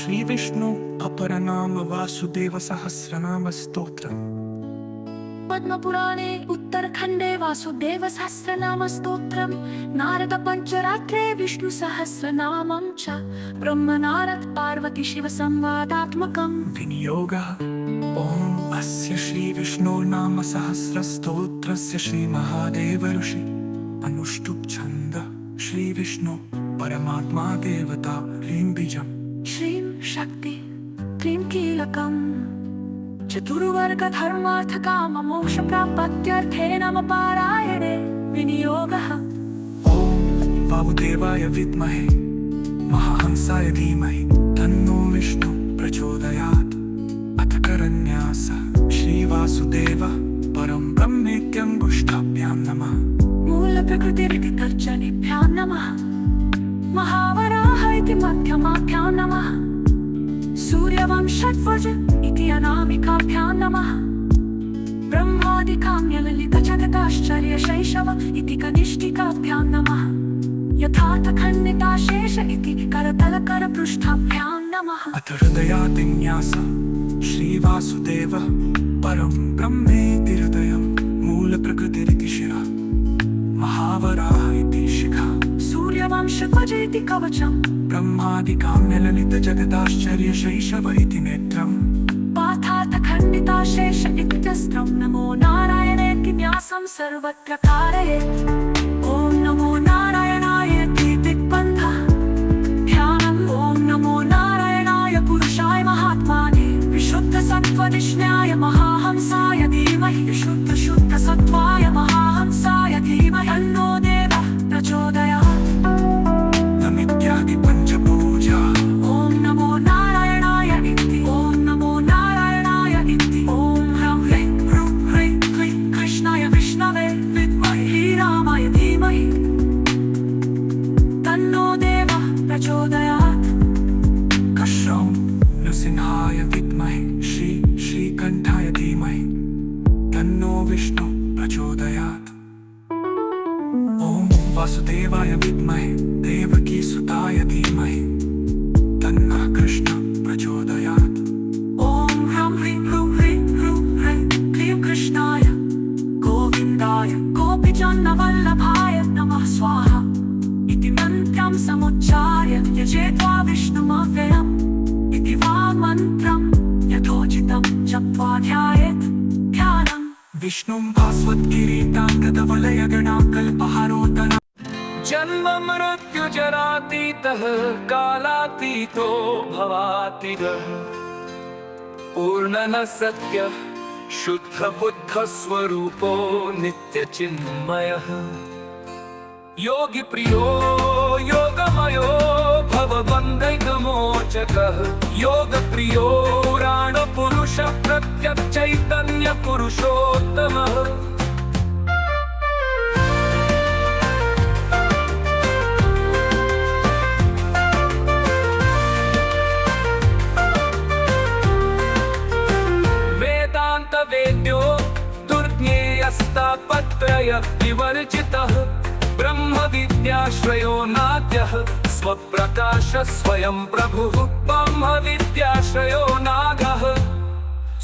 श्री विष्णु अपरनाम वासुदेव सहस्रनाम स्तोत्र। पद्मपुराणे उत्तरखण्डे वासुदेव सहस्रनाम स्तोत्रम् नारद पञ्चरात्रे विष्णु सहस्रनामं च ब्रह्म नारद पार्वती शिव संवादात्मकम् विनियोगः। ओम अस्य श्री विष्णु नाम सहस्र स्तोत्रस्य श्री महादेव ऋषि अनुष्टुप् छंद श्री विष्णु परमात्मा देवता ह्रीं बीजम् श्रीं शक्ति क्लीं कीलकम् चतुर्वर्ग धर्मार्थ काम मोक्ष प्राप्त्यर्थे नम पारायणे विनियोगः। ओम वासुदेवाय विद्महे महाहंसाय धीमहि तन्नो विष्णु प्रचोदयात्। अथ करन्यासः श्री वासुदेव परं ब्रह्मेत्यं गुष्ठाभ्यां नमः। मूल प्रकृतिरिति तर्जनीभ्यां नमः। महावराह इति मध्यमाभ्यां नमः। सूर्यवंशध्वज इति अनामिकाभ्यां नमः। ब्रह्मादिकाम्यललितजगदाश्चर्यशैशव इति कनिष्ठिकाभ्यां नमः। यथार्थखण्डिताशेष इति करतलकरपृष्ठाभ्यां नमः। अथ हृदयादिन्यासः श्री वासुदेव परं ब्रह्मेति हृदयं मूलप्रकृतिरिति शिरः महावराह इति शिखा सूर्यवंशध्वज इति कवचम् ब्रह्मादिकाम्यललितजगदाश्चर्यशैशव इति नेत्रम् पार्थार्थखण्डिताशेष इत्यस्त्रं नमो नारायणेति व्यासं सर्वत्र कारयेत्। ॐ नमो नारायणाय इति दिग्बन्धः ध्यानम्। ॐ नमो नारायणाय पुरुषाय महात्माने विशुद्धसत्त्वनिष्णाय महाहंसाय धीमहि। विशुद्धसत्त्वाय महाहंसाय धीमहि तन्नो देवः प्रचोदयात्। नमित्यादि पंचपूजा। ॐ नमो नारायणाय इति। ॐ नमो नारायणाय इति। ॐ ह्रं ह्रीं ह्रूं ह्रीं क्लीं कृष्णाय विष्णवे विद्महे श्रीरामाय धीमहि तन्नो देवः प्रचोदयात्। कश्यं नृसिंहाय विद्महे श्रीकण्ठाय धीमहि तन्नो विष्णु प्रचोदयात्। ओम वासुदेवाय विद्महे देवकीसुताय धीमहि तन्नः कृष्ण प्रचोदयात्। ॐ ह्रं ह्रीं ह्रूं ह्रीं ह्रूं ह्रीं क्लीं कृष्णाय गोविन्दाय गोपीजनवल्लभाय नमः स्वाहा इति मन्त्रं समुच्चार्य यजेत्वा विष्णुमव्ययम् इति वा मन्त्रं यथोचितं जप्त्वा ध्यायेत्। ध्यानम्। विष्णुं भास्वद्गिरीटाङ्गदवलयगणाकल्पहारोत्तरा जन्म मृत्यु जरातीतः कालातीतो भवातीतः पूर्णः सत्यः शुद्ध बुद्ध स्वरूपो नित्य चिन्मयः योगी प्रियो योगमयो भवबन्धैकमोचकः योग प्रियो पुराण पुरुष प्रत्यक्षैतन्य पुरुषोत्तमः। वेदांत वेद्यो दुर्ज्ञेयस्तापत्रय विवर्जितः ब्रह्म विद्याश्रयो नाद्यः स्वप्रकाश स्वयं प्रभुः ब्रह्म विद्याश्रयो नागः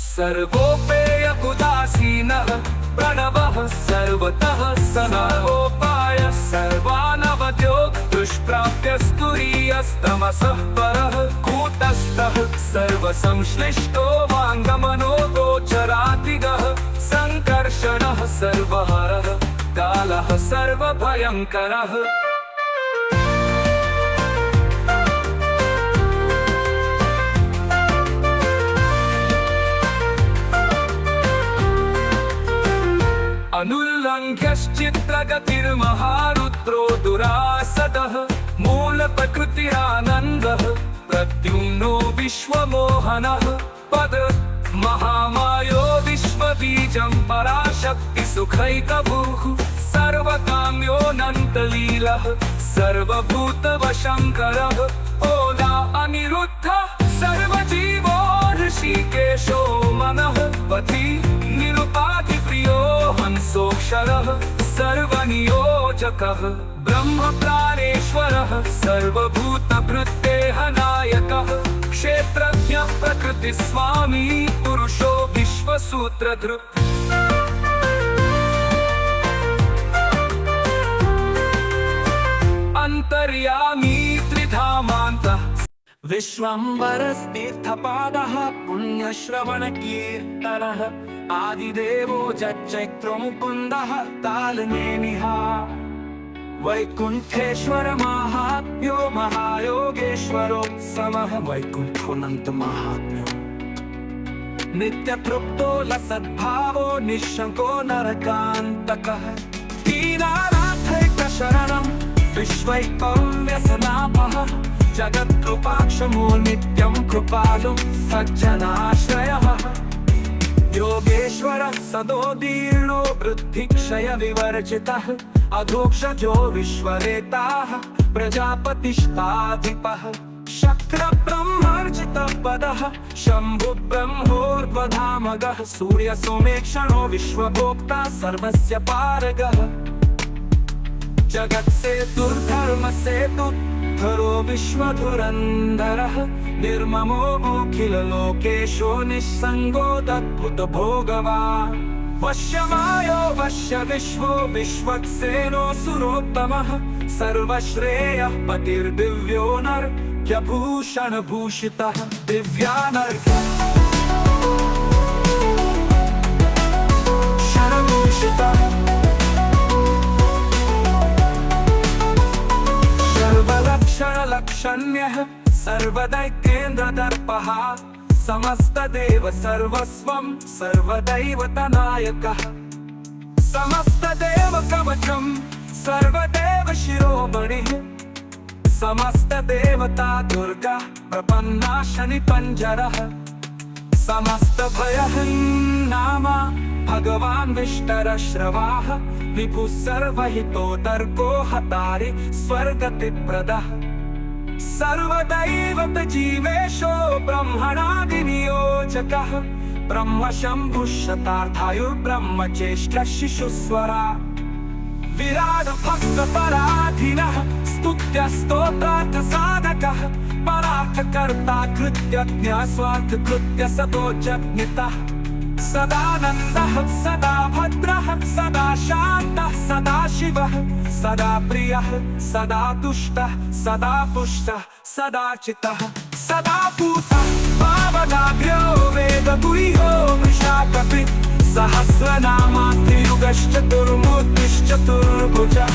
सर्वोपेयकुदासीनः प्रणवः सर्वतः सर्वोपायः सर्वानवद्यो दुष्प्राप्यस्तुरीयस्तमसः परः कूटस्थः सर्वसंश्लिष्टो वाङ्गमनो गोचरातिगः सङ्कर्षणः सर्वहरः कालः सर्वभयङ्करः। अनुल्लङ्घ्यश्चित्रगतिर्महारुद्रो दुरासदः मूलप्रकृतिरानन्दः प्रद्युम्नो विश्वमोहनः पद महामायो विश्वबीजं पराशक्तिसुखैकभूः सर्वकाम्योऽनन्तलीलः सर्वभूतवशङ्करः ओला अनिरुद्धः सर्वजीवो ऋषिकेशो मनः पथि निरुपाधिप्रियो हंसोऽक्षरः सर्वनियोजकः ब्रह्म प्राणेश्वरः सर्वभूतभृत्तेः नायकः क्षे स्वामी पुरुषो विश्वसूत्रधृ अंतर्यामी त्रिधामान्तः विश्वम्भरस्तीर्थपादः पुण्यश्रवणकीर्तनः आदिदेवो जच्चैत्रो मुकुन्दः तालनेमिः वैकुण्ठेश्वर माहात्म्यो महायोगेश्वरोत्सवः वैकुण्ठोऽनन्त महात्म्यो नित्यतृप्तो लसद्भावो निःशङ्को नरकान्तकः दीनानाथैकशरणं विश्वैकव्यसनापः जगत्कृपाक्षमो नित्यं कृपालु सज्जनाश्रयः योगेश्वरः सदोदीर्णो वृद्धिक्षय विवर्जितः अधोक्षजो विश्वरेताः प्रजापतिष्ठाधिपः शक्रब्रह्मर्जितपदः शम्भु ब्रह्मोर्ध्वधामगः सूर्यसोमेक्षणो विश्वभोक्ता सर्वस्य पारगः जगत्सेतुर्धर्मसेतुद्धरो विश्वधुरन्धरः निर्ममो अखिललोकेशो निःसङ्गोऽद्भुतभोगवान् वश्यमायो वश्य विश्वो विश्वक्सेनो सुरोत्तमः सर्वश्रेयः पतिर्दिव्यो नर्घ्यभूषणभूषितः दिव्यानर्घ्यभूषणभूषितः सर्वलक्षणलक्षण्यः सर्वदैत्येन्द्रदर्पः समस्तदेव सर्वस्वं सर्वदैवतनायकः समस्तदेव कवचं सर्वदेव शिरोमणिः समस्तदेवता दुर्गा प्रपन्ना शनिपञ्जरः समस्तभयहं नाम भगवान् विष्टरश्रवाः विभुः सर्वहितोदर्गो हतारि स्वर्गतिप्रदः सर्वदैवत जीवेशो ब्रह्मणादिनियोजकः ब्रह्म शम्भुः शतार्थायुर्ब्रह्मचेष्ट शिशुस्वरा विराट भक्तपराधीनः स्तुत्यस्तोत्रार्थसाधकः परार्थकर्ता कृत्यज्ञ स्वार्थकृत्य सदोजज्ञितः सदानन्दः सदा भद्रः सदा शान्तः सदा शिवः सदा प्रियः सदा तुष्टः सदा पुष्टः सदा चितः सदा पूतः पावनाग्र्यो वेदगुह्यो वृषाकपिः सहस्रनामात्रियुगश्चतुर्मूर्तिश्चतुर्भुजः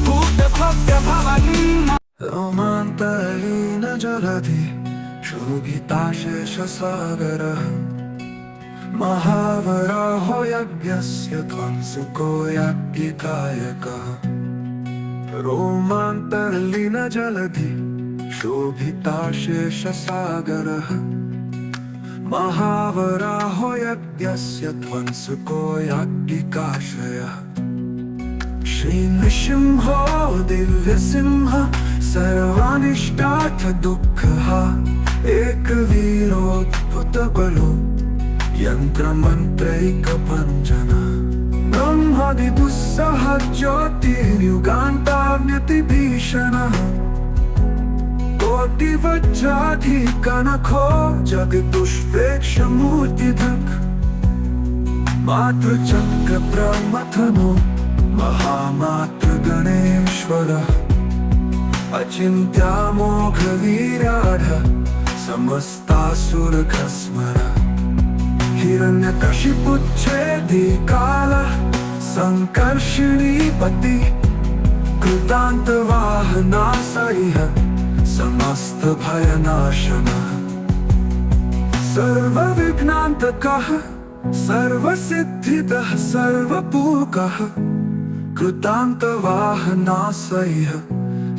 भूतभव्यभवन् रोमान्तलीन जलधि शोभिताशेषसागरः महावराहो यज्ञस्य ध्वंसको यज्ञिकायकः रोमान्तर्लीन जलधि शोभिताशेषसागरः महावराहो यज्ञस्य ध्वंसको यज्ञिकाश्रयः श्रीनृसिंहो दिव्यसिंह सर्वानिष्टार्थदुःखः एकवीरोद्भुतबलो यन्त्रमन्त्रैकभञ्जनः ब्रह्मादिदुस्सह ज्योतिर्युगान्तान्यतिभीषणः कोटिवज्राधिकनखो जगदुष्प्रेक्षमूर्तिधक् मातृचक्रप्रमथनो महामातृगणेश्वरः अचिन्त्यामोघवीराढः समस्तासुरखस्मरः हिरण्यकशिपुच्छेदिकालः सङ्कर्षणीपति कृतान्तवाहनासह्य समस्तभयनाशनः सर्वविघ्नान्तकः सर्वसिद्धिदः सर्वपूकः कृतान्तवाहनासह्य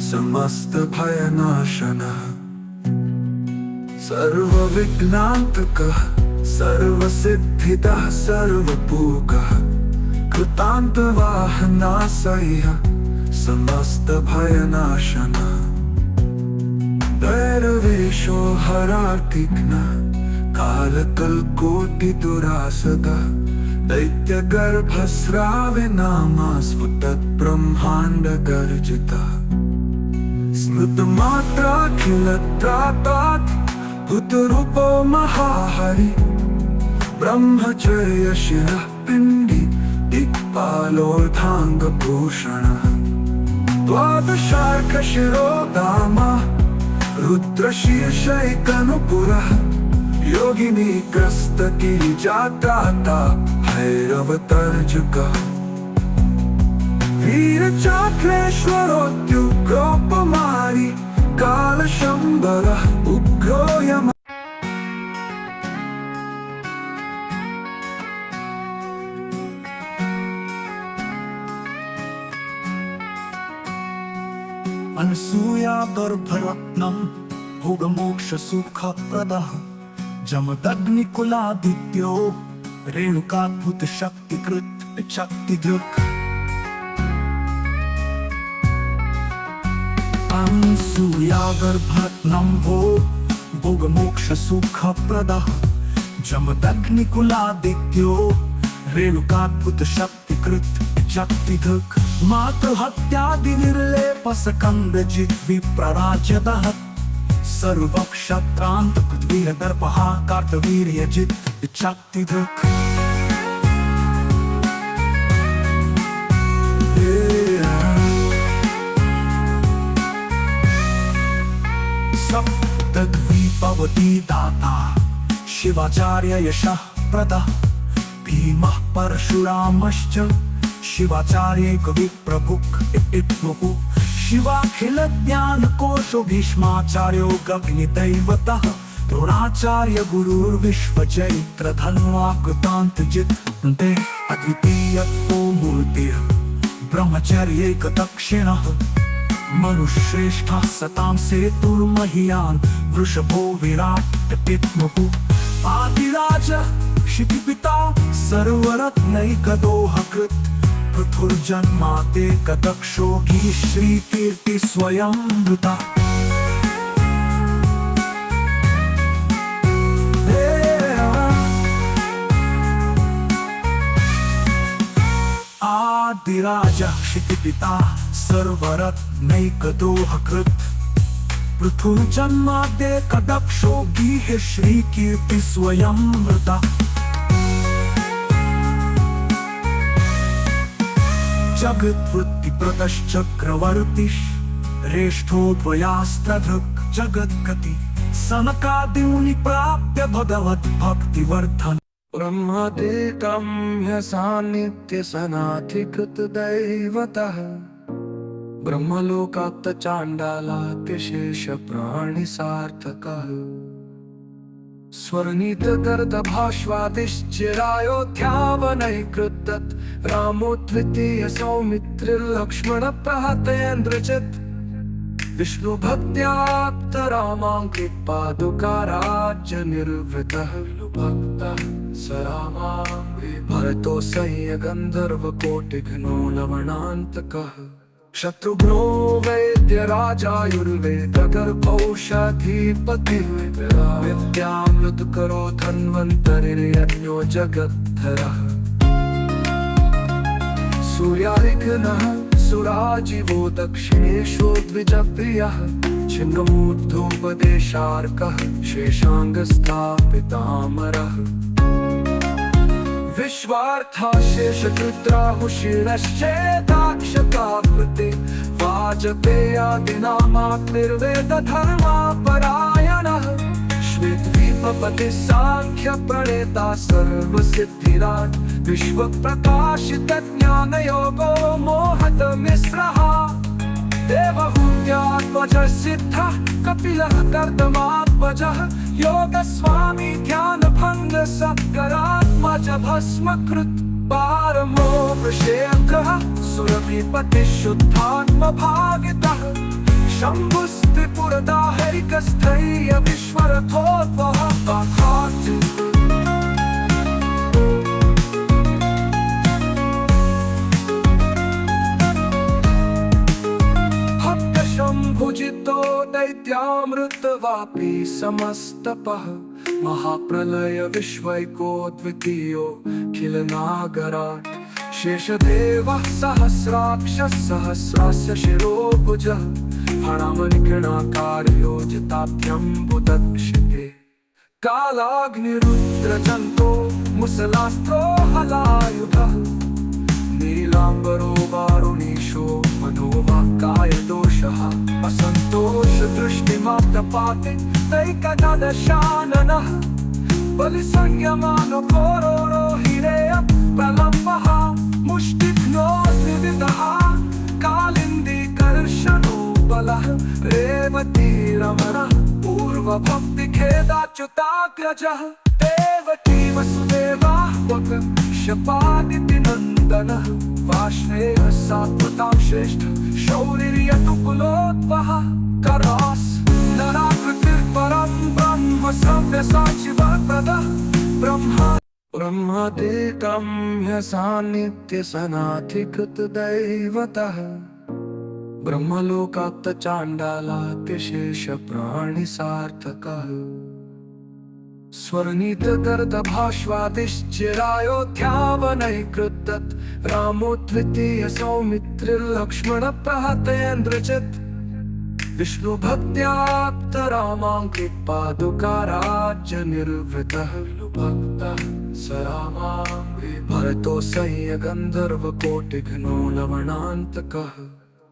समस्तभयनाशनः सर्वविघ्नान्तकः सर्वसिद्धिदः सर्वपूकः कृतान्तवाहनासह्य समस्तभयनाशनः दैरवेशो हरातिघ्नः कालकल्कोटिदुरासदः दैत्यगर्भस्राविनामास्फुटद्ब्रह्माण्डगर्जितः स्मृतमात्राखिलत्रातात् भूतरूपो महाहरि ब्रह्मचर्य शिरः पिण्डी दिक्पालोर्धाङ्गभूषणः द्वादशार्कशिरो दामा रुद्रशीर्षैकनुपुरः योगिनी ग्रस्तगिरिजात्राता भैरवतर्जकः वीरचाक्रेश्वरोद्युग्रोपमारी कालशम्बरः उग्रो यम अनसूया गर्भरत्नम् भोगमोक्षसुखप्रदः जमदग्निकुलादित्यो रेणुकाद्भुतशक्तिकृत् शक्तिधृक् अनसूया गर्भरत्नम् भोगमोक्षसुखप्रदः जमदग्निकुलादित्यो रेणुकाद्भुतशक्तिकृत् शक्तिधृक् मातृहत्यादिनिर्लेपसकन्दजित् विप्रराज्यतः सर्वक्षत्रान्त पृथ्वीरदर्पः कार्तवीर्यजित् शक्तिधृक् सप्तद्वीपवती दाता शिवाचार्य यशः प्रदः भीमः परशुरामश्च शिवाचार्य कविप्रभुक् इत्मुहुः शिवाखिलज्ञानकोशो भीष्माचार्यो गगनदैवतः द्रोणाचार्य गुरुर्विश्वचैत्रधन्वाकृतान्तजित् अद्वितीयो मूर्तिः ब्रह्मचर्यैकदक्षिणः मनुश्रेष्ठः सतां सेतुर्मह्यान् वृषभो विराट् इत्मुहुः आदिराजः क्षितिपिता सर्वरत्नैकदोहकृत् पृथुर्जन्माते कदक्षोगी श्रीकीर्ति स्वयंवृता आदिराजः क्षितिपिता सर्वरत्नैकदोहकृत् पृथुर्जन्माते कदक्षोगी श्रीकीर्ति स्वयंवृता जगद्वृत्तिप्रदश्चक्रवर्ती श्रेष्ठो द्वयास्त्रधृक् जगद्गति सनकादिमुनि प्राप्य भगवद्भक्तिवर्धन ब्रह्मदेकं ह्यसान्नित्यसनाधिकृतदैवतः ब्रह्मलोकाप्तचाण्डालात्यशेषप्राणिसार्थकः स्वर्णितदर्दभाष्वादिश्चिरायोध्यावनैकृतत् रामो द्वितीय सौमित्रिर्लक्ष्मणप्रहतेन्द्रजित् विष्णुभक्त्याप्तरामाङ्कृपादुकाराज्यनिर्वृतः भक्तः स रामाङ्घ्रि भरतो सह्यगन्धर्वकोटिघ्नो लवणान्तकः शत्रुघ्नो वैद्यराजायुर्वेदगर्भौषधीपतिः विद्यामृतकरो धन्वन्तरिर्यज्ञो जगद्धरः सूर्यारिघ्नः सुराजीवो दक्षिणेशो द्विजप्रियः छिन्नमूर्धोपदेशार्कः शेषाङ्गस्थापितामरः विश्वार्थाशेषकृत्राहुशिरश्चेदाक्षतावृते वाजपेयादिनामाग्निर्वेदधर्मापरायणः श्वेतद्वीपपतिः साङ्ख्यप्रणेता सर्वसिद्धिराट् विश्वप्रकाशितज्ञानयोगो मोहतमिस्रः देवहूत्यात्मजः सिद्धः कपिलः कर्दमात्मजः योगस्वामी ध्यानभङ्गः सत्करात्मज भस्मकृत् पारमो वृषेन्द्रः सुरभिपतिः शुद्धात्मभावितः शम्भुस्त्रिपुरदाहरिकस्थैर्य विश्वरथोद्भवः भुजितो दैत्यामृतवापी समस्तपः महाप्रलय विश्वैको द्वितीयो खिलनागराट् शेषदेवः सहस्राक्षः सहस्रस्य शिरोभुजः फणामनिगणाकार्यो जिताभ्यम्बुदक्षिते कालाग्निरुद्रजन्तो मुसलास्त्रो हलायुधः नीलाम्बरो वारुणीशो मनोवाक्काय दोषः असन्तोषदृष्टिमाप्तपाते तैकदशाननः बलिसंयमानो घोरो हिरेय प्रलम्बः मुष्टिघ्नो त्रिविधः कालिन्दीकर्षणो बलः रेवतीरमणः पूर्वभक्तिखेदाच्युताग्रजः देवकी वसुदेवाह्वक शपादिति नन्दनः वाष्णेयः सात्वतां श्रेष्ठ शौरिर्यतुकुलोद्भवः करास् नराकृतिर्परं ब्रह्म सव्यसाचिवप्रदः ब्रह्मा ब्रह्मदेकं ह्यसान्नित्यसनाधिकृतदैवतः ब्रह्मलोकाप्तचाण्डालात्यशेष प्राणिसार्थकः स्वर्णितदर्दभाष्वादिश्चिरायोध्यावनैकृतत् रामो द्वितीय सौमित्रिर्लक्ष्मणप्रहतेन्द्रचित् विष्णुभक्त्याप्तरामाङ्कृपादुकाराज्यनिर्वृतः भक्तः स रामाङ्घ्रि भरतो सह्यगन्धर्वकोटिघ्नो लवणान्तकः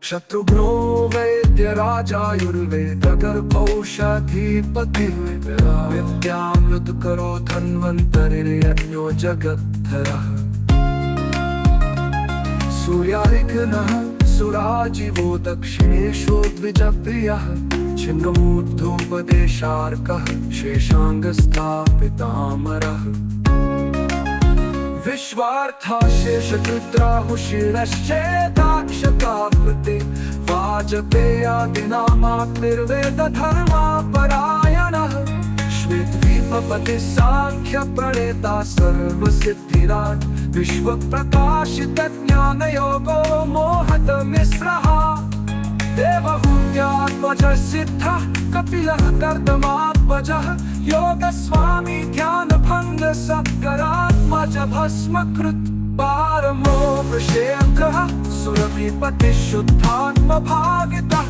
शत्रुघ्नो वैद्यराजायुर्वेदगर्भौषधीपतिः विद्यामृतकरो धन्वन्तरिर्यज्ञो जगद्धरः सूर्यारिघ्नः सुराजीवो दक्षिणेशो द्विजप्रियः छिन्नमूर्धोपदेशार्कः शेषाङ्गस्थापितामरः विश्वार्थाशेषकृत्राहुशिरश्चेदाक्षतावृते वाजपेयादिनामाग्निर्वेदधर्मापरायणः श्वेद्वीपपतिः साङ्ख्यप्रणेता सर्वसिद्धिराट् विश्वप्रकाशितज्ञानयोगो मोहतमिस्रः देवहूत्यात्मजः सिद्धः कपिलः कर्दमात्मजः योगस्वामी ध्यानभङ्गः सत्करात्मजः भस्मकृत् पारमो वृषेन्द्रः सुरभिपतिः शुद्धात्मभावितः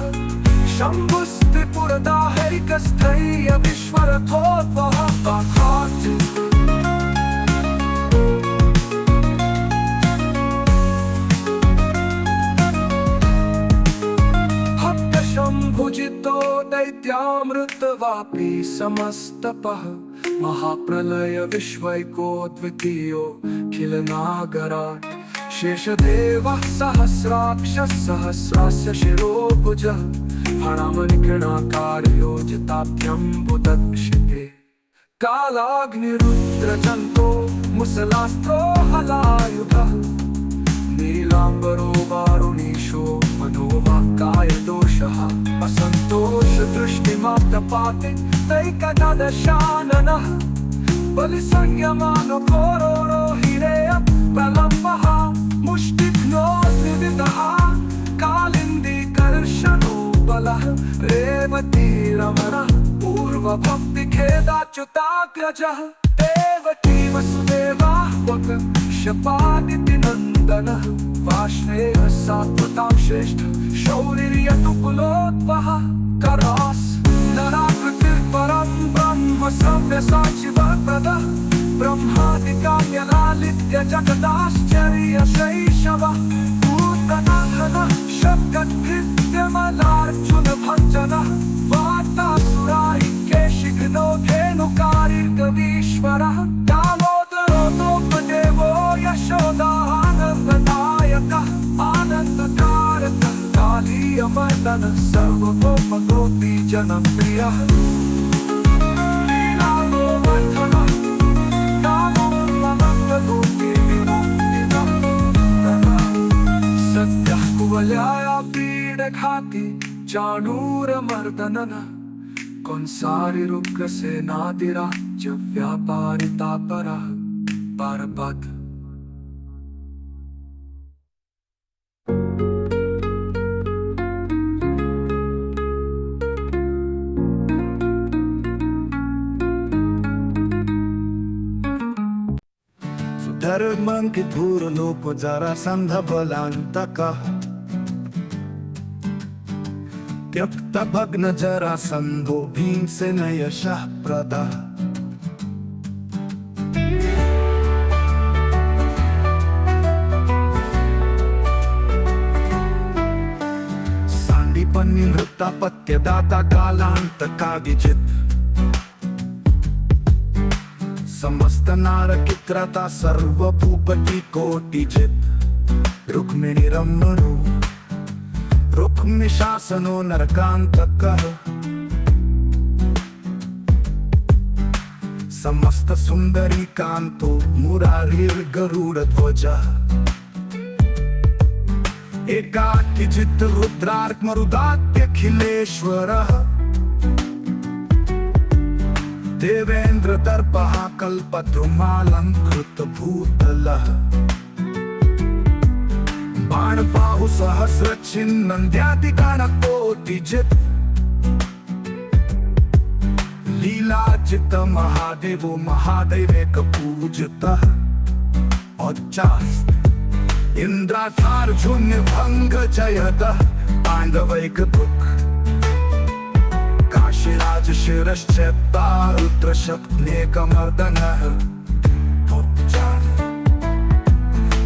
शम्भुस्त्रिपुरदाहरिकस्थैर्य विश्वरथोद्भवः भुजितो दैत्यामृतवापी समस्तपः महाप्रलय विश्वैको द्वितीयो खिलनागराट् शेषदेवः सहस्राक्षः सहस्रास्य शिरोभुजः फणामनिकृणाकारयोजिताभ्यम्बुदक्षिते कालाग्निरुद्रजन्तो मुसलास्त्रो हलायुधः नीलाम्बरो वारुणीशो मनोवाक्काय दोषः असन्तोषदृष्टिमाप्तपाते तैकदशाननः बलिसंयमानो घोरो हिरेय प्रलम्बः मुष्टिघ्नो त्रिविधः कालिन्दीकर्षणो बलः रेवतीरमणः पूर्वभक्तिखेदाच्युताग्रजः देवकी वसुदेवाह्वक शपादिति नन्दनः वाष्णेयः सात्वतां श्रेष्ठ शौरिर्यतुकुलोद्भवः करास् नराकृतिर्परं ब्रह्म सव्यसाचिवप्रदः ब्रह्मादिकाम्यलालित्य जगदाश्चर्यशैशवः भूतनाथनः शब्दद्भिद्यमलार्जुनभञ्जनः वार्तासुरारिकेशिघ्नो धेनुकारिर्गवीश्वरः दामोदरोपदेवो यशोदानन्ददायकः आनन्दकारकः कालीयमर्दनः सर्वगोपगोपीजनप्रियः लीलागोवर्धनः दामोदरनन्दगोपीविमुक्तिदः सद्यः कुवलयाया पीडघाती चाणूरमर्दनः कंसारिरुग्रसेनादिराज्य व्यापारितापरः परपथ धर्मङ्किधूरलोपजरासन्धबलान्तकः त्यक्तभग्नजरासन्धो भीमसेनयशः प्रदः निवृत्तापत्यदाता कालांतकादिजित समस्त नारकित्रता सर्व भूपति कोटिजित रुक्मिणी रमणो रुक्मि शासनो नरकांतकः समस्त सुंदरी कांतो मुरारिर्गरुडध्वजः एकाकिजित रुद्रार्कमरुदात्यखिलेश्वरः देवेन्द्र दर्पः कल्पद्रुमालंकृतभूतलः बाणबाहु सहस्रचिन्नन्द्यादिगणकोटिजित् लीलाजित महादेवो महादैवेक पूजितः औच्चास्त इंद्राथार्जुन्य भंग जयतः पांडवैक दुख काशीराज शिरश्चेता रुद्रशक्नेकमर्दनः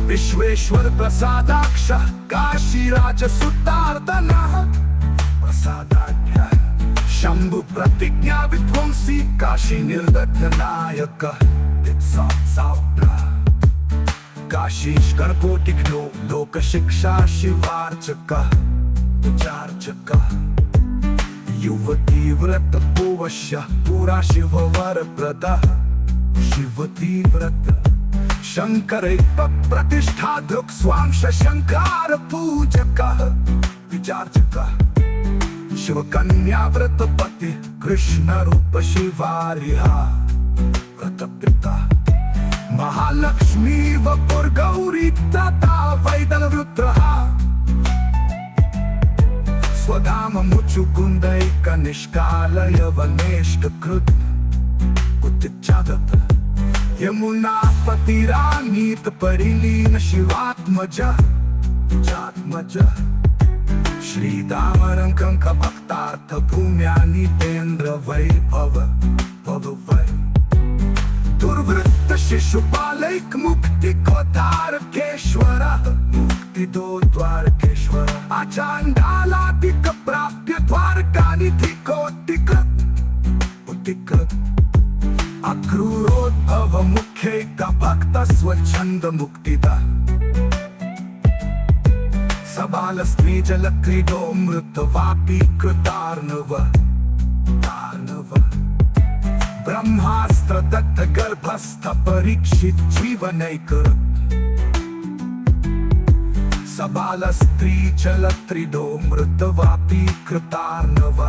विश्वेश्वर प्रसादाक्षः काशीराज सुतार्दनः प्रसादाख्यः शंभु प्रतिज्ञा विध्वंसी काशी निर्दग्ध नायकः काशीश गणकोटिघ्नो लोक शिक्षा शिवार्चकः विचार्चकः युवती व्रत पूवश्य पुरा शिववर प्रदः शिवती व्रत शंकर प्रतिष्ठा दुख स्वांश शंकर पूजकः विचार्चकः शिव कन्या व्रत पति कृष्ण रूप शिवारिहा व्रत पिता महालक्ष्मी वपुर गौरी तथा वैदल वृत्रः स्वधाम मुचुकुंदैक निष्कालय वनेष्ट कृत कुतिचादत यमुना पतिरानीत परिलीन शिवात्मजः जात्मजः श्रीदामरंकंक भक्तार्थ भूम्यानीतेन्द्र वैभव भववै दुर्वृत्त शिशुपालैक मुक्ति कोतारकेश्वरः मुक्ति दो द्वारकेश्वरः आचांडालादिक प्राप्य द्वारकानिधि कोटिकृत उतिकृत अक्रूरोद्भव मुख्यैक भक्त स्वच्छंद मुक्तिदा सबाल स्त्री जल क्रीडो मृत वापी कृतार्णव ब्रह्मास्त्र दत्त गर्भस्थ परीक्षित जीवनैक सबाल स्त्री जल त्रिडो मृत वापी कृतार्णव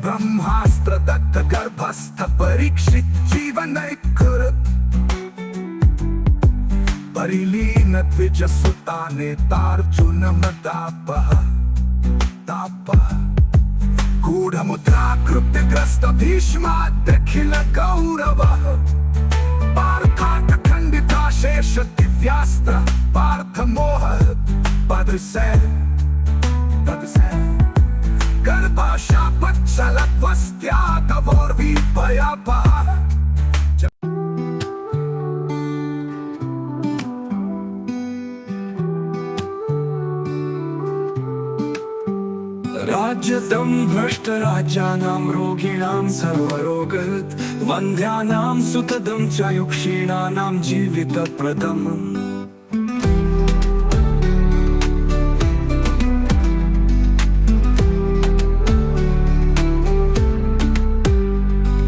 ब्रह्मास्त्र दत्त गर्भस्थ परीक्षित जीवनैक परिलीन द्विज सुताने तार्जुन मदापः तापः गूढ़मुद्रा कृत्यग्रस्त भीष्माद्यखिल गौरवः पार्थार्थ खंडिता शेष दिव्यास्त्र पार्थ मोह पदसे गर्भाशापच्चलत्वस्त्यागवोर्वी भयापः राज्यदं भ्रष्टराज्यानां रोगिणां सर्वरोगहृत् वन्ध्यानां सुतदं च युक्षीणानां जीवितप्रदम्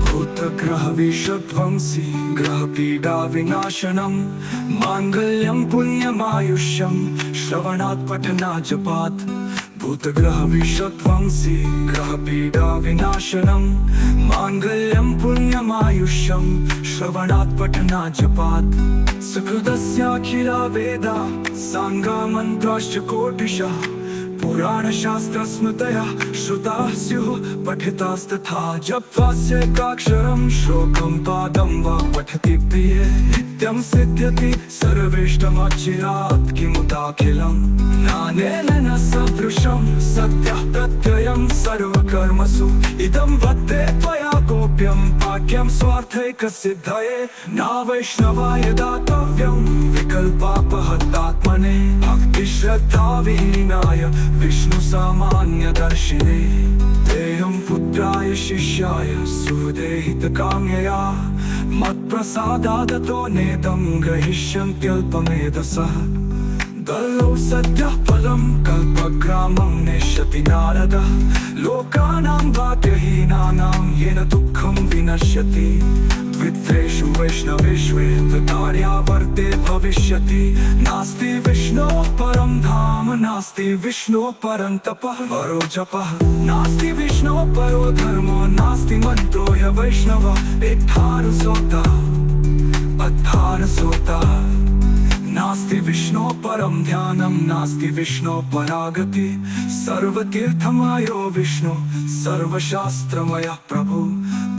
भूतग्रहविषध्वंसी ग्रहपीडा विनाशनं माङ्गल्यं पुण्यमायुष्यं श्रवणात् पठनात् जपात् भूतग्रह विषध्वंसी ग्रह पीडा विनाशनम मांगल्यम पुण्यमायुष्यम श्रवणात् पठनात् जपात् सुकृतस्याखिला वेदा सांगा मंत्राश्च कोटिशः पुराणशास्त्र स्मृतयः श्रुताः स्युः पठितास्तथा जप्त्वास्यैकाक्षरं श्लोकं पादं वा पठति प्रिये नित्यं सिद्ध्यति सर्वेष्टमचिरात् किमुताखिलं नानेन न सदृशं सत्यः प्रत्ययं सर्वकर्मसु इदं वत्ते त्वया गोप्य प्राप्यं पाक्यं स्वार्थैकसिद्धये न वैष्णवाय दातव्यं विकल्पापहतात्मने भक्तिश्रद्धाविहीनाय विष्णुसामान्यदर्शिने देहं पुत्राय शिष्याय सुहृदेहितकाम्यया मत्प्रसादादतो नेदं ग्रहीष्यन्त्यल्पमेधसः दलौ सद्यः फलं कल्पग्रामं नेष्यति नारदः लोकानां भाग्यहीनानां येन दुःखं विनश्यति द्वित्रेषु वैष्णवेषु तदार्यावर्ते भविष्यति नास्ति विष्णोः परं धाम नास्ति विष्णोः परं तपः परो जपः नास्ति विष्णोः परो धर्मो नास्ति मन्त्रो ह्यवैष्णवः अद्धारसोतः नास्ति विष्णोः परं ध्यानं नास्ति विष्णोः परागति सर्वतीर्थमयो विष्णु सर्वशास्त्रमयः प्रभु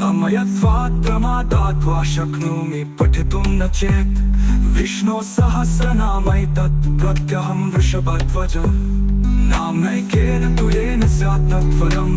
अमयत्वात् प्रमादात् वा शक्नोमि पठितुं न चेत् विष्णोः सहस्रनामैतत् प्रत्यहं वृषभध्वज नामैकेन तु येन स्यात् तत्फलं